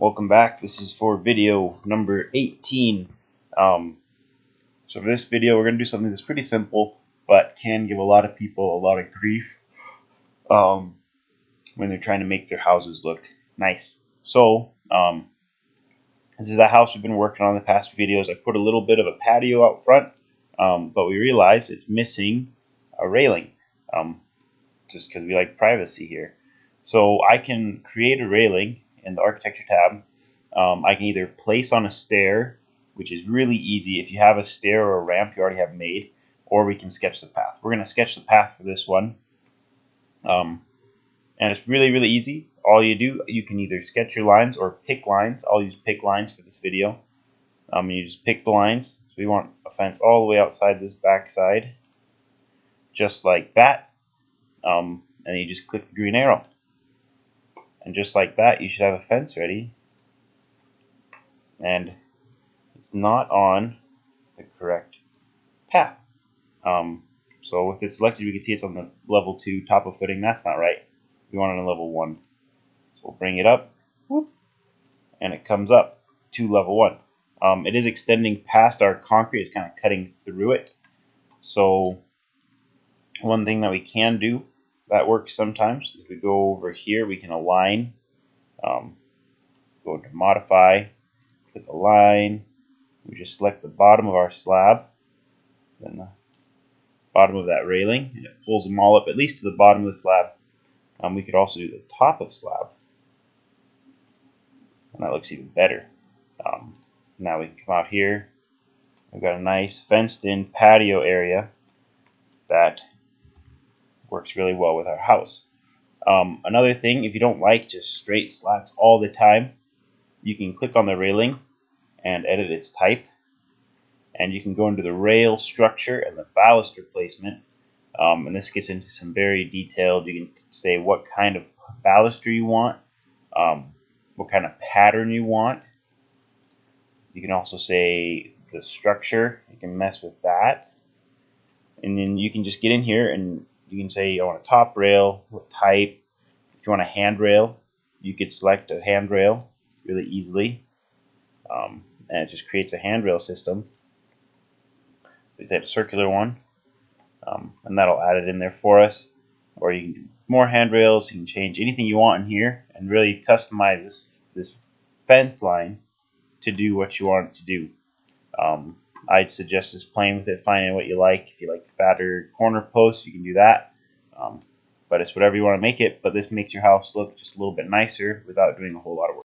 Welcome back. This is for video number 18. So for this video, we're going to do something that's pretty simple, but can give a lot of people a lot of grief when they're trying to make their houses look nice. So this is the house we've been working on the past few videos. I put a little bit of a patio out front, but we realized it's missing a railing, just because we like privacy here. So I can create a railing in the architecture tab. I can either place on a stair, which is really easy if you have a stair or a ramp you already have made, or we can sketch the path. We're going to sketch the path for this one, and it's really easy. All you do, you can either sketch your lines or pick lines. I'll use pick lines for this video. You just pick the lines. So we want a fence all the way outside this back side, just like that, and then you just click the green arrow. And just like that, you should have a fence ready. And it's not on the correct path. So with it selected, we can see it's on the level 2 top of footing. That's not right. We want it on level 1. So we'll bring it up, and it comes up to level 1. It is extending past our concrete. It's kind of cutting through it. So one thing that we can do that works sometimes is we go over here. We can align. Go to modify. Click align. We just select the bottom of our slab, then the bottom of that railing, and it pulls them all up at least to the bottom of the slab. We could also do the top of slab, and that looks even better. Now we can come out here. We've got a nice fenced-in patio area that works really well with our house. Another thing, if you don't like just straight slats all the time, you can click on the railing and edit its type, and you can go into the rail structure and the baluster placement, and this gets into some very detailed. You can say what kind of baluster you want, what kind of pattern you want. You can also say the structure. You can mess with that, and then you can just get in here and you can say I want a top rail, what type. If you want a handrail, you could select a handrail really easily, and it just creates a handrail system. We set a circular one, and that'll add it in there for us. Or you can do more handrails. You can change anything you want in here and really customize this fence line to do what you want it to do. I'd suggest just playing with it, finding what you like. If you like fatter corner posts, you can do that. But it's whatever you want to make it. But this makes your house look just a little bit nicer without doing a whole lot of work.